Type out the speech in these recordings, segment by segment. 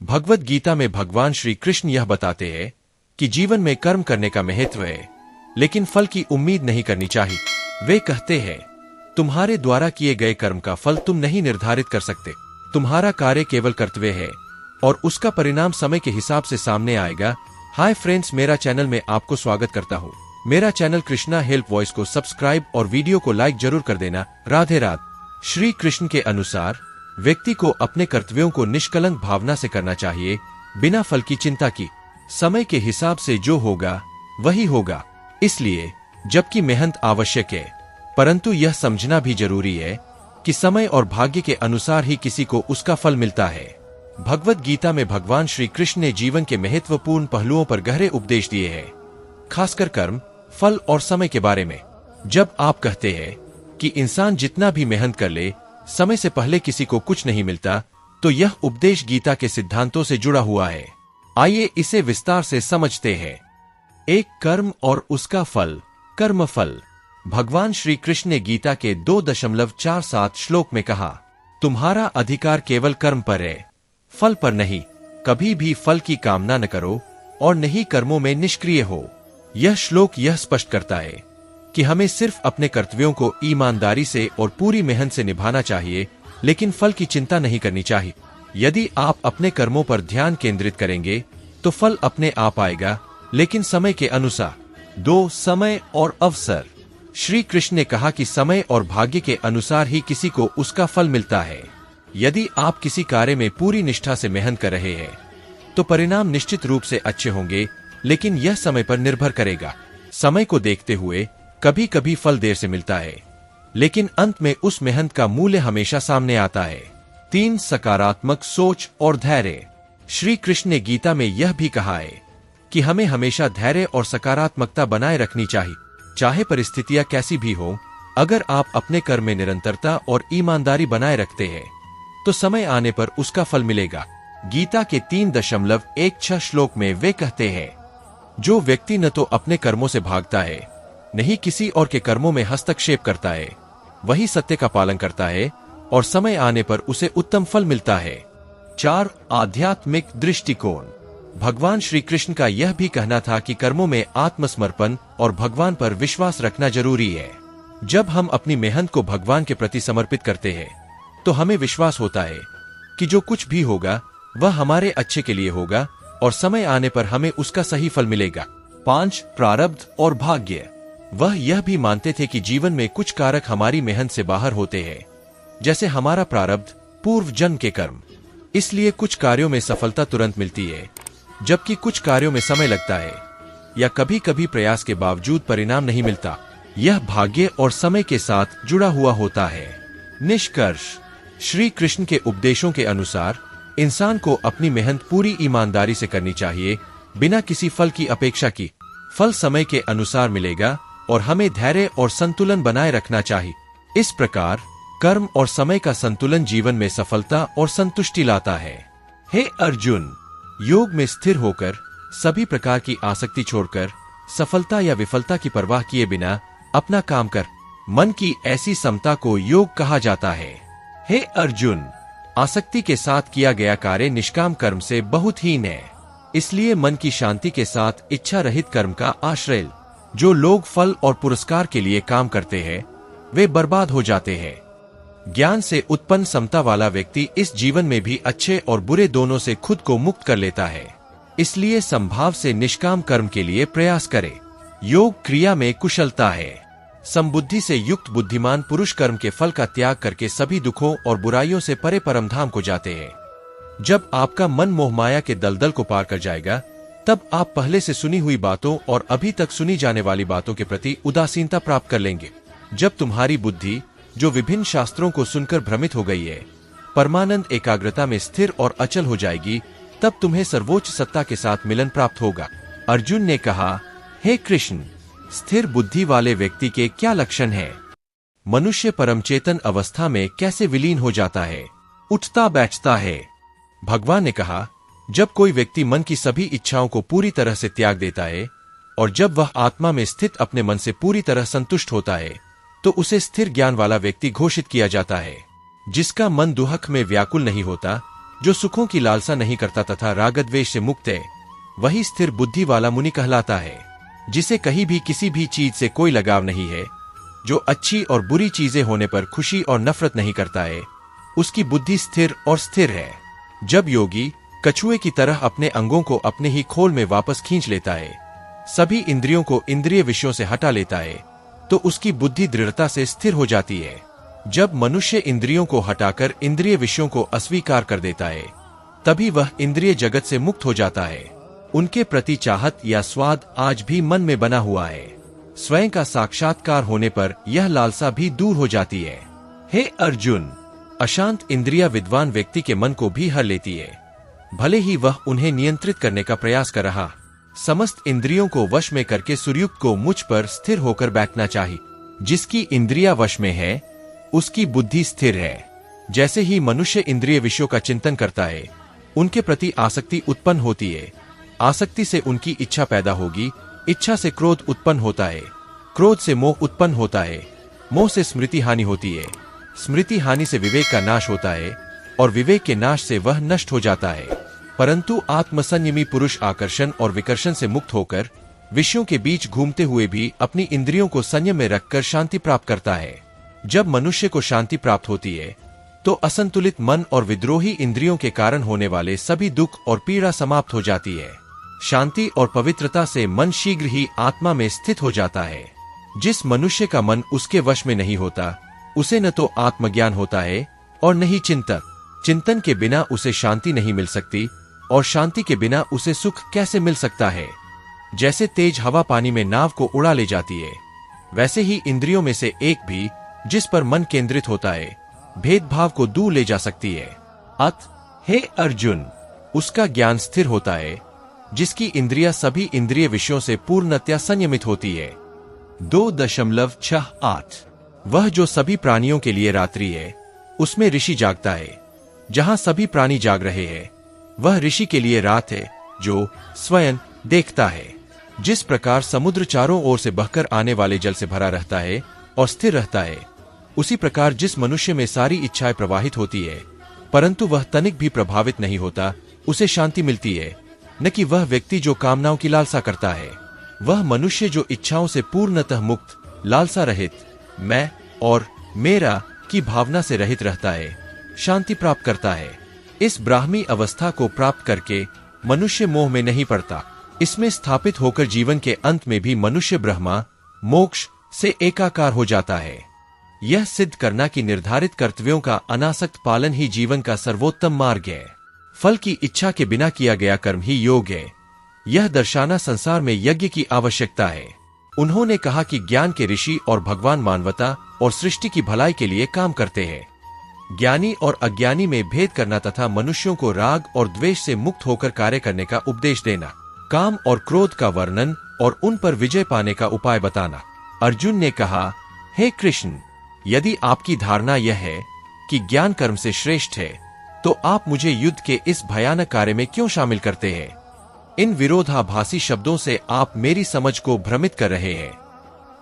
भगवद गीता में भगवान श्री कृष्ण यह बताते हैं कि जीवन में कर्म करने का महत्व है, लेकिन फल की उम्मीद नहीं करनी चाहिए। वे कहते हैं, तुम्हारे द्वारा किए गए कर्म का फल तुम नहीं निर्धारित कर सकते। तुम्हारा कार्य केवल कर्तव्य है और उसका परिणाम समय के हिसाब से सामने आएगा। हाय फ्रेंड्स, मेरा चैनल में आपको स्वागत करता हूँ। मेरा चैनल कृष्णा हेल्प वॉइस को सब्सक्राइब और वीडियो को लाइक जरूर कर देना। राधे राधे। श्री कृष्ण के अनुसार व्यक्ति को अपने कर्तव्यों को निष्कलंक भावना से करना चाहिए, बिना फल की चिंता की। समय के हिसाब से जो होगा वही होगा। इसलिए जबकि मेहनत आवश्यक है, परंतु यह समझना भी जरूरी है कि समय और भाग्य के अनुसार ही किसी को उसका फल मिलता है। भगवद गीता में भगवान श्री कृष्ण ने जीवन के महत्वपूर्ण पहलुओं पर गहरे उपदेश दिए हैं, खासकर कर्म, फल और समय के बारे में। जब आप कहते हैं कि इंसान जितना भी मेहनत कर ले, समय से पहले किसी को कुछ नहीं मिलता, तो यह उपदेश गीता के सिद्धांतों से जुड़ा हुआ है। आइए इसे विस्तार से समझते हैं। एक, कर्म और उसका फल। कर्मफल। भगवान श्री कृष्ण ने गीता के 2.47 श्लोक में कहा, तुम्हारा अधिकार केवल कर्म पर है, फल पर नहीं। कभी भी फल की कामना न करो और न ही कर्मों में निष्क्रिय हो। यह श्लोक यह स्पष्ट करता है कि हमें सिर्फ अपने कर्तव्यों को ईमानदारी से और पूरी मेहनत से निभाना चाहिए, लेकिन फल की चिंता नहीं करनी चाहिए। यदि आप अपने कर्मों पर ध्यान केंद्रित करेंगे तो फल अपने आप आएगा, लेकिन समय के अनुसार। 2, समय और अवसर। श्री कृष्ण ने कहा कि समय और भाग्य के अनुसार ही किसी को उसका फल मिलता है। यदि आप किसी कार्य में पूरी निष्ठा से मेहनत कर रहे हैं तो परिणाम निश्चित रूप से अच्छे होंगे, लेकिन यह समय पर निर्भर करेगा। समय को देखते हुए कभी कभी फल देर से मिलता है, लेकिन अंत में उस मेहनत का मूल्य हमेशा सामने आता है। 3, सकारात्मक सोच और धैर्य। श्री कृष्ण ने गीता में यह भी कहा है कि हमें हमेशा धैर्य और सकारात्मकता बनाए रखनी चाहिए, चाहे परिस्थितियां कैसी भी हो। अगर आप अपने कर्म में निरंतरता और ईमानदारी बनाए रखते हैं तो समय आने पर उसका फल मिलेगा। गीता के 3.16 श्लोक में वे कहते हैं, जो व्यक्ति न तो अपने कर्मों से भागता है, न ही किसी और के कर्मों में हस्तक्षेप करता है, वही सत्य का पालन करता है और समय आने पर उसे उत्तम फल मिलता है। 4, आध्यात्मिक दृष्टिकोण। भगवान श्री कृष्ण का यह भी कहना था कि कर्मों में आत्मसमर्पण और भगवान पर विश्वास रखना जरूरी है। जब हम अपनी मेहनत को भगवान के प्रति समर्पित करते हैं तो हमें विश्वास होता है कि जो कुछ भी होगा वह हमारे अच्छे के लिए होगा और समय आने पर हमें उसका सही फल मिलेगा। 5, प्रारब्ध और भाग्य। वह यह भी मानते थे कि जीवन में कुछ कारक हमारी मेहनत से बाहर होते हैं, जैसे हमारा प्रारब्ध, पूर्व जन्म के कर्म। इसलिए कुछ कार्यों में सफलता तुरंत मिलती है, जबकि कुछ कार्यों में समय लगता है या कभी कभी प्रयास के बावजूद परिणाम नहीं मिलता। यह भाग्य और समय के साथ जुड़ा हुआ होता है। निष्कर्ष, श्री कृष्ण के उपदेशों के अनुसार इंसान को अपनी मेहनत पूरी ईमानदारी से करनी चाहिए, बिना किसी फल की अपेक्षा की। फल समय के अनुसार मिलेगा और हमें धैर्य और संतुलन बनाए रखना चाहिए। इस प्रकार कर्म और समय का संतुलन जीवन में सफलता और संतुष्टि लाता है। हे अर्जुन, योग में स्थिर होकर सभी प्रकार की आसक्ति छोड़कर सफलता या विफलता की परवाह किए बिना अपना काम कर। मन की ऐसी समता को योग कहा जाता है। हे अर्जुन, आसक्ति के साथ किया गया कार्य निष्काम कर्म से बहुत हीन है। इसलिए मन की शांति के साथ इच्छा रहित कर्म का आश्रय। जो लोग फल और पुरस्कार के लिए काम करते हैं वे बर्बाद हो जाते हैं। ज्ञान से उत्पन्न समता वाला व्यक्ति इस जीवन में भी अच्छे और बुरे दोनों से खुद को मुक्त कर लेता है। इसलिए संभाव से निष्काम कर्म के लिए प्रयास करे। योग क्रिया में कुशलता है। समबुद्धि से युक्त बुद्धिमान पुरुष कर्म के फल का त्याग करके सभी दुखों और बुराइयों से परे परमधाम को जाते हैं। जब आपका मन मोहमाया के दलदल को पार कर जाएगा, तब आप पहले से सुनी हुई बातों और अभी तक सुनी जाने वाली बातों के प्रति उदासीनता प्राप्त कर लेंगे। जब तुम्हारी बुद्धि, जो विभिन्न शास्त्रों को सुनकर भ्रमित हो गई है, परमानंद एकाग्रता में स्थिर और अचल हो जाएगी, तब तुम्हें सर्वोच्च सत्ता के साथ मिलन प्राप्त होगा। अर्जुन ने कहा, हे कृष्ण, स्थिर बुद्धि वाले व्यक्ति के क्या लक्षण हैं? मनुष्य परमचेतन अवस्था में कैसे विलीन हो जाता है, उठता बैठता है? भगवान ने कहा, जब कोई व्यक्ति मन की सभी इच्छाओं को पूरी तरह से त्याग देता है और जब वह आत्मा में स्थित अपने मन से पूरी तरह संतुष्ट होता है, तो उसे स्थिर ज्ञान वाला व्यक्ति घोषित किया जाता है। जिसका मन दुहक में व्याकुल नहीं होता, जो सुखों की लालसा नहीं करता तथा रागद्वेष से मुक्त है, वही स्थिर बुद्धि वाला मुनि कहलाता है, जिसे कहीं भी किसी भी चीज से कोई लगाव नहीं है, जो अच्छी और बुरी चीजें होने पर खुशी और नफरत नहीं करता है, उसकी बुद्धि स्थिर और स्थिर है। जब योगी कछुए की तरह अपने अंगों को अपने ही खोल में वापस खींच लेता है, सभी इंद्रियों को इंद्रिय विषयों से हटा लेता है, तो उसकी बुद्धि दृढ़ता से स्थिर हो जाती है। जब मनुष्य इंद्रियों को हटाकर इंद्रिय विषयों को अस्वीकार कर देता है, तभी वह इंद्रिय जगत से मुक्त हो जाता है। उनके प्रति चाहत या स्वाद आज भी मन में बना हुआ है। स्वयं का साक्षात्कार होने पर यह लालसा भी दूर हो जाती है। हे अर्जुन, अशांत इंद्रिया विद्वान व्यक्ति के मन को भी हर लेती है, भले ही वह उन्हें नियंत्रित करने का प्रयास कर रहा। समस्त इंद्रियों को वश में करके सूर्युक्त को मुझ पर स्थिर होकर बैठना चाहिए। जिसकी इंद्रिया वश में है, उसकी बुद्धि स्थिर है। जैसे ही मनुष्य इंद्रिय विषयों का चिंतन करता है, उनके प्रति आसक्ति उत्पन्न होती है। आसक्ति से उनकी इच्छा पैदा होगी, इच्छा से क्रोध उत्पन्न होता है, क्रोध से मोह उत्पन्न होता है, मोह से स्मृति हानि होती है, स्मृति हानि से विवेक का नाश होता है, और विवेक के नाश से वह नष्ट हो जाता है। परंतु आत्मसंयमी पुरुष आकर्षण और विकर्षण से मुक्त होकर विषयों के बीच घूमते हुए भी अपनी इंद्रियों को संयम में रखकर शांति प्राप्त करता है। जब मनुष्य को शांति प्राप्त होती है, तो असंतुलित मन और विद्रोही इंद्रियों के कारण होने वाले सभी दुख और पीड़ा समाप्त हो जाती है। शांति और पवित्रता से मन शीघ्र ही आत्मा में स्थित हो जाता है। जिस मनुष्य का मन उसके वश में नहीं होता, उसे न तो आत्मज्ञान होता है और न ही चिंतन। चिंतन के बिना उसे शांति नहीं मिल सकती, और शांति के बिना उसे सुख कैसे मिल सकता है। जैसे तेज हवा पानी में नाव को उड़ा ले जाती है, वैसे ही इंद्रियों में से एक भी जिस पर मन केंद्रित होता है, भेदभाव को दूर ले जा सकती है। हे अर्जुन, उसका ज्ञान स्थिर होता है, जिसकी इंद्रियां सभी इंद्रिय विषयों से पूर्णतया संयमित होती है। 2.68 वह जो सभी प्राणियों के लिए रात्रि है, उसमें ऋषि जागता है। जहां सभी प्राणी जाग रहे हैं, वह ऋषि के लिए रात है, जो स्वयं देखता है। जिस प्रकार समुद्र चारों ओर से बहकर आने वाले जल से भरा रहता है और स्थिर रहता है, उसी प्रकार जिस मनुष्य में सारी इच्छाएं प्रवाहित होती है, परंतु वह तनिक भी प्रभावित नहीं होता, उसे शांति मिलती है। न कि वह व्यक्ति जो कामनाओं की लालसा करता है। वह मनुष्य जो इच्छाओं से पूर्णतः मुक्त, लालसा रहित, मैं और मेरा की भावना से रहित रहता है, शांति प्राप्त करता है। इस ब्राह्मी अवस्था को प्राप्त करके मनुष्य मोह में नहीं पड़ता। इसमें स्थापित होकर जीवन के अंत में भी मनुष्य ब्रह्मा मोक्ष से एकाकार हो जाता है। यह सिद्ध करना कि निर्धारित कर्तव्यों का अनासक्त पालन ही जीवन का सर्वोत्तम मार्ग है। फल की इच्छा के बिना किया गया कर्म ही योग है। यह दर्शाना संसार में यज्ञ की आवश्यकता है। उन्होंने कहा कि ज्ञान के ऋषि और भगवान मानवता और सृष्टि की भलाई के लिए काम करते हैं। ज्ञानी और अज्ञानी में भेद करना तथा मनुष्यों को राग और द्वेष से मुक्त होकर कार्य करने का उपदेश देना, काम और क्रोध का वर्णन और उन पर विजय पाने का उपाय बताना। अर्जुन ने कहा, हे कृष्ण, यदि आपकी धारणा यह है कि ज्ञान कर्म से श्रेष्ठ है, तो आप मुझे युद्ध के इस भयानक कार्य में क्यों शामिल करते हैं? इन विरोधाभासी शब्दों से आप मेरी समझ को भ्रमित कर रहे हैं।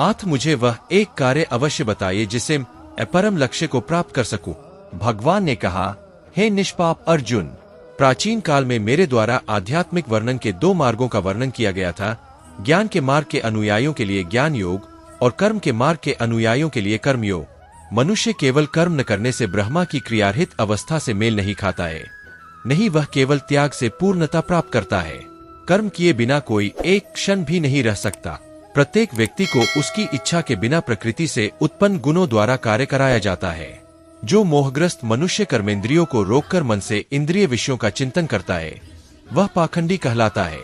आप मुझे वह एक कार्य अवश्य बताइए जिससे मैं परम लक्ष्य को प्राप्त कर सकूं। भगवान ने कहा, हे निष्पाप अर्जुन, प्राचीन काल में मेरे द्वारा आध्यात्मिक वर्णन के 2 मार्गों का वर्णन किया गया था। ज्ञान के मार्ग के अनुयायियों के लिए ज्ञान योग और कर्म के मार्ग के अनुयायियों के लिए कर्म योग। मनुष्य केवल कर्म न करने से ब्रह्मा की क्रियारहित अवस्था से मेल नहीं खाता है, नहीं वह केवल त्याग से पूर्णता प्राप्त करता है। कर्म किए बिना कोई एक क्षण भी नहीं रह सकता। प्रत्येक व्यक्ति को उसकी इच्छा के बिना प्रकृति से उत्पन्न गुणों द्वारा कार्य कराया जाता है। जो मोहग्रस्त मनुष्य कर्मेंद्रियों को रोककर मन से इंद्रिय विषयों का चिंतन करता है, वह पाखंडी कहलाता है।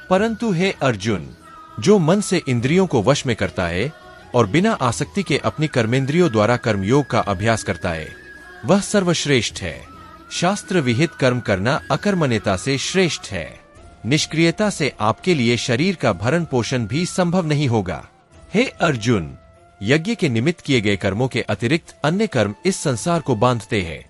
परंतु हे अर्जुन, जो मन से इंद्रियों को वश में करता है और बिना आसक्ति के अपनी कर्मेंद्रियों द्वारा कर्मयोग का अभ्यास करता है, वह सर्वश्रेष्ठ है। शास्त्र विहित कर्म करना अकर्मण्यता से श्रेष्ठ है। निष्क्रियता से आपके लिए शरीर का भरण पोषण भी संभव नहीं होगा। हे अर्जुन, यज्ञ के निमित्त किए गए कर्मों के अतिरिक्त अन्य कर्म इस संसार को बांधते हैं।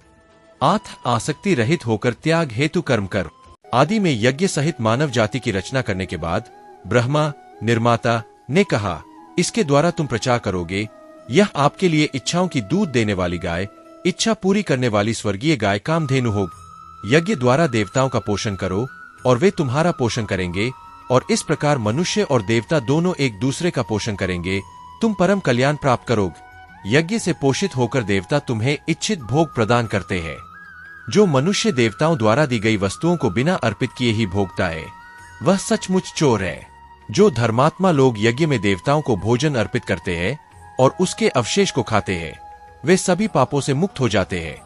आसक्ति रहित होकर त्याग हेतु कर्म कर। आदि में यज्ञ सहित मानव जाति की रचना करने के बाद ब्रह्मा निर्माता ने कहा, इसके द्वारा तुम प्रचार करोगे। यह आपके लिए इच्छाओं की दूध देने वाली गाय, इच्छा पूरी करने वाली स्वर्गीय गाय कामधेनु होगी। यज्ञ द्वारा देवताओं का पोषण करो और वे तुम्हारा पोषण करेंगे, और इस प्रकार मनुष्य और देवता दोनों एक दूसरे का पोषण करेंगे, तुम परम कल्याण प्राप्त करोगे। यज्ञ से पोषित होकर देवता तुम्हें इच्छित भोग प्रदान करते हैं। जो मनुष्य देवताओं द्वारा दी गई वस्तुओं को बिना अर्पित किए ही भोगता है, वह सचमुच चोर है। जो धर्मात्मा लोग यज्ञ में देवताओं को भोजन अर्पित करते हैं और उसके अवशेष को खाते हैं, वे सभी पापों से मुक्त हो जाते हैं।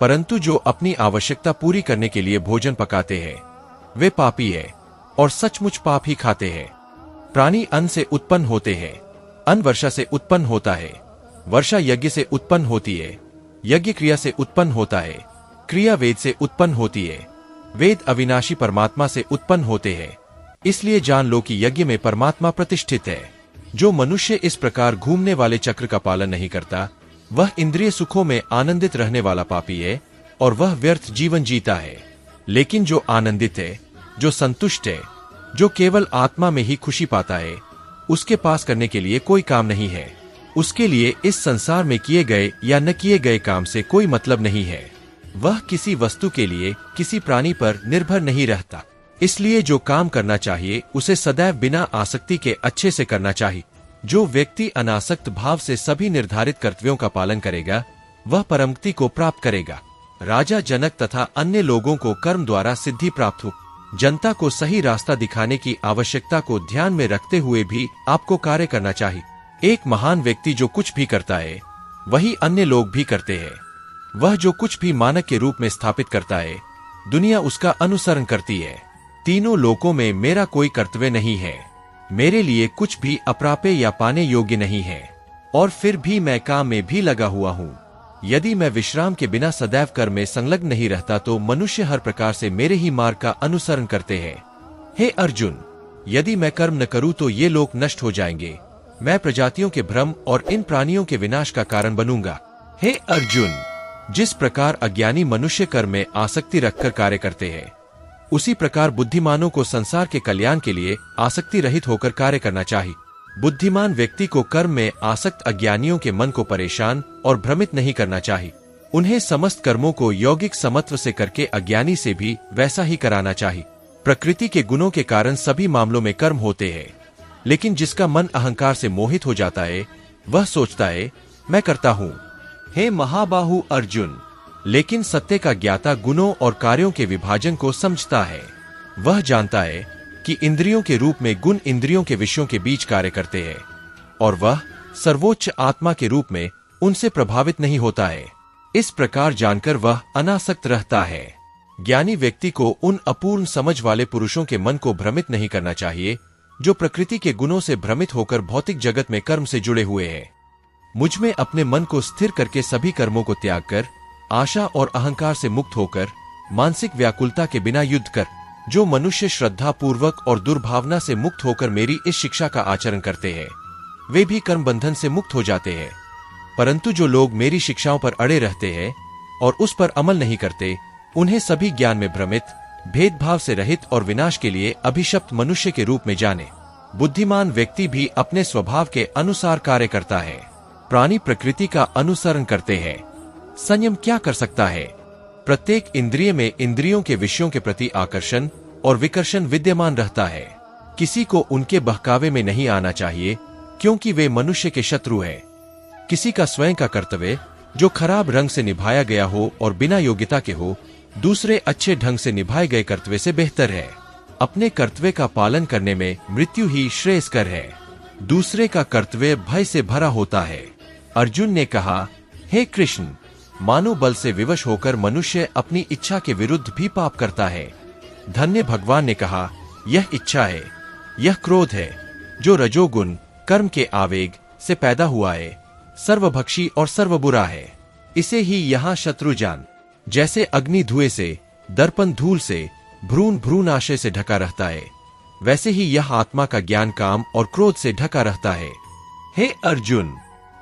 परंतु जो अपनी आवश्यकता पूरी करने के लिए भोजन पकाते हैं, वे पापी है और सचमुच पाप ही खाते हैं। प्राणी अन्न से उत्पन्न होते हैं, अन्न वर्षा से उत्पन्न होता है, वर्षा यज्ञ से उत्पन्न होती है, यज्ञ क्रिया से उत्पन्न होता है, क्रिया वेद से उत्पन्न होती है, वेद अविनाशी परमात्मा से उत्पन्न होते हैं। इसलिए जान लो कि यज्ञ में परमात्मा प्रतिष्ठित है। जो मनुष्य इस प्रकार घूमने वाले चक्र का पालन नहीं करता, वह इंद्रिय सुखों में आनंदित रहने वाला पापी है और वह व्यर्थ जीवन जीता है। लेकिन जो आनंदित है, जो संतुष्ट है, जो केवल आत्मा में ही खुशी पाता है, उसके पास करने के लिए कोई काम नहीं है। उसके लिए इस संसार में किए गए या न किए गए काम से कोई मतलब नहीं है। वह किसी वस्तु के लिए किसी प्राणी पर निर्भर नहीं रहता। इसलिए जो काम करना चाहिए उसे सदैव बिना आसक्ति के अच्छे से करना चाहिए। जो व्यक्ति अनासक्त भाव से सभी निर्धारित कर्तव्यों का पालन करेगा, वह परमगति को प्राप्त करेगा। राजा जनक तथा अन्य लोगों को कर्म द्वारा सिद्धि प्राप्त हो। जनता को सही रास्ता दिखाने की आवश्यकता को ध्यान में रखते हुए भी आपको कार्य करना चाहिए। एक महान व्यक्ति जो कुछ भी करता है, वही अन्य लोग भी करते हैं। वह जो कुछ भी मानक के रूप में स्थापित करता है, दुनिया उसका अनुसरण करती है। तीनों लोकों में मेरा कोई कर्तव्य नहीं है। मेरे लिए कुछ भी अप्राप्य या पाने योग्य नहीं है, और फिर भी मैं काम में भी लगा हुआ हूँ। यदि मैं विश्राम के बिना सदैव कर्म में संलग्न नहीं रहता तो मनुष्य हर प्रकार से मेरे ही मार्ग का अनुसरण करते हैं। हे अर्जुन, यदि मैं कर्म न करूँ तो ये लोक नष्ट हो जाएंगे। मैं प्रजातियों के भ्रम और इन प्राणियों के विनाश का कारण बनूंगा। हे अर्जुन, जिस प्रकार अज्ञानी मनुष्य कर्म में आसक्ति रखकर कार्य करते हैं, उसी प्रकार बुद्धिमानों को संसार के कल्याण के लिए आसक्ति रहित होकर कार्य करना चाहिए। बुद्धिमान व्यक्ति को कर्म में आसक्त अज्ञानियों के मन को परेशान और भ्रमित नहीं करना चाहिए। उन्हें समस्त कर्मों को यौगिक समत्व से करके अज्ञानी से भी वैसा ही कराना चाहिए। प्रकृति के गुणों के कारण सभी मामलों में कर्म होते हैं, लेकिन जिसका मन अहंकार से मोहित हो जाता है, वह सोचता है मैं करता हूँ। हे महाबाहु अर्जुन, लेकिन सत्य का ज्ञाता गुणों और कार्यों के विभाजन को समझता है। वह जानता है कि इंद्रियों के रूप में गुण इंद्रियों के विषयों के बीच कार्य करते हैं, और वह सर्वोच्च आत्मा के रूप में उनसे प्रभावित नहीं होता है। इस प्रकार जानकर वह अनासक्त रहता है। ज्ञानी व्यक्ति को उन अपूर्ण समझ वाले पुरुषों के मन को भ्रमित नहीं करना चाहिए, जो प्रकृति के गुणों से भ्रमित होकर भौतिक जगत में कर्म से जुड़े हुए हैं। मुझ में अपने मन को स्थिर करके सभी कर्मों को त्याग कर, आशा और अहंकार से मुक्त होकर, मानसिक व्याकुलता के बिना युद्ध कर। जो मनुष्य श्रद्धा पूर्वक और दुर्भावना से मुक्त होकर मेरी इस शिक्षा का आचरण करते हैं, वे भी कर्म बंधन से मुक्त हो जाते हैं। परंतु जो लोग मेरी शिक्षाओं पर अड़े रहते हैं और उस पर अमल नहीं करते, उन्हें सभी ज्ञान में भ्रमित, भेदभाव से रहित और विनाश के लिए अभिशप्त मनुष्य के रूप में जाने। बुद्धिमान व्यक्ति भी अपने स्वभाव के अनुसार कार्य करता है। प्राणी प्रकृति का अनुसरण करते हैं। संयम क्या कर सकता है? प्रत्येक इंद्रिय में इंद्रियों के विषयों के प्रति आकर्षण और विकर्षण विद्यमान रहता है। किसी को उनके बहकावे में नहीं आना चाहिए, क्योंकि वे मनुष्य के शत्रु हैं। किसी का स्वयं का कर्तव्य जो खराब रंग से निभाया गया हो और बिना योग्यता के हो, दूसरे अच्छे ढंग से निभाए गए कर्तव्य से बेहतर है। अपने कर्तव्य का पालन करने में मृत्यु ही श्रेयस्कर है। दूसरे का कर्तव्य भय से भरा होता है। अर्जुन ने कहा, हे कृष्ण, मानो बल से विवश होकर मनुष्य अपनी इच्छा के विरुद्ध भी पाप करता है। धन्य भगवान ने कहा, यह इच्छा है, यह क्रोध है, जो रजोगुण कर्म के आवेग से पैदा हुआ है, सर्वभक्षी और सर्वबुरा है। इसे ही यहाँ शत्रु जान। जैसे अग्नि धुएं से, दर्पण धूल से, भ्रूण भ्रूण आशय से ढका रहता है, वैसे ही यह आत्मा का ज्ञान काम और क्रोध से ढका रहता है। हे अर्जुन,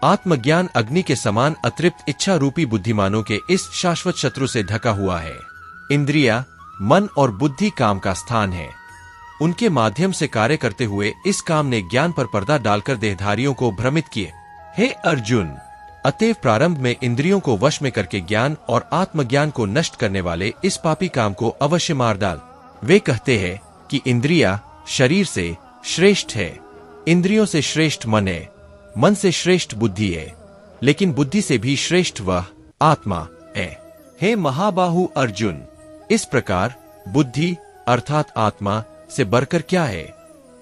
आत्मज्ञान अग्नि के समान अतृप्त इच्छा रूपी बुद्धिमानों के इस शाश्वत शत्रु से ढका हुआ है। इंद्रिया, मन और बुद्धि काम का स्थान है। उनके माध्यम से कार्य करते हुए इस काम ने ज्ञान पर पर्दा डालकर देहधारियों को भ्रमित किए। हे अर्जुन, अतएव प्रारंभ में इंद्रियों को वश में करके ज्ञान और आत्मज्ञान को नष्ट करने वाले इस पापी काम को अवश्य मार डाल। वे कहते हैं कि इंद्रिया शरीर से श्रेष्ठ है, इंद्रियों से श्रेष्ठ मन है, मन से श्रेष्ठ बुद्धि है, लेकिन बुद्धि से भी श्रेष्ठ वह आत्मा है। हे महाबाहु अर्जुन, इस प्रकार बुद्धि अर्थात आत्मा से बढ़कर क्या है,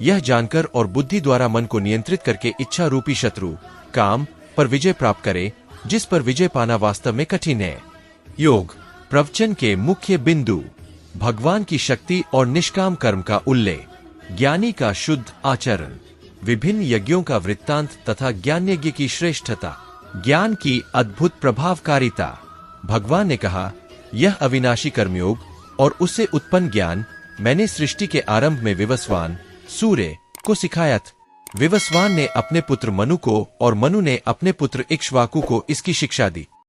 यह जानकर और बुद्धि द्वारा मन को नियंत्रित करके इच्छा रूपी शत्रु काम पर विजय प्राप्त करे, जिस पर विजय पाना वास्तव में कठिन है। योग प्रवचन के मुख्य बिंदु: भगवान की शक्ति और निष्काम कर्म का उल्लेख, ज्ञानी का शुद्ध आचरण, विभिन्न यज्ञों का वृत्तांत तथा ज्ञान यज्ञ की श्रेष्ठता, ज्ञान की अद्भुत प्रभावकारिता। भगवान ने कहा, यह अविनाशी कर्मयोग और उससे उत्पन्न ज्ञान मैंने सृष्टि के आरंभ में विवस्वान सूर्य को सिखाया था। विवस्वान ने अपने पुत्र मनु को और मनु ने अपने पुत्र इक्ष्वाकु को इसकी शिक्षा दी।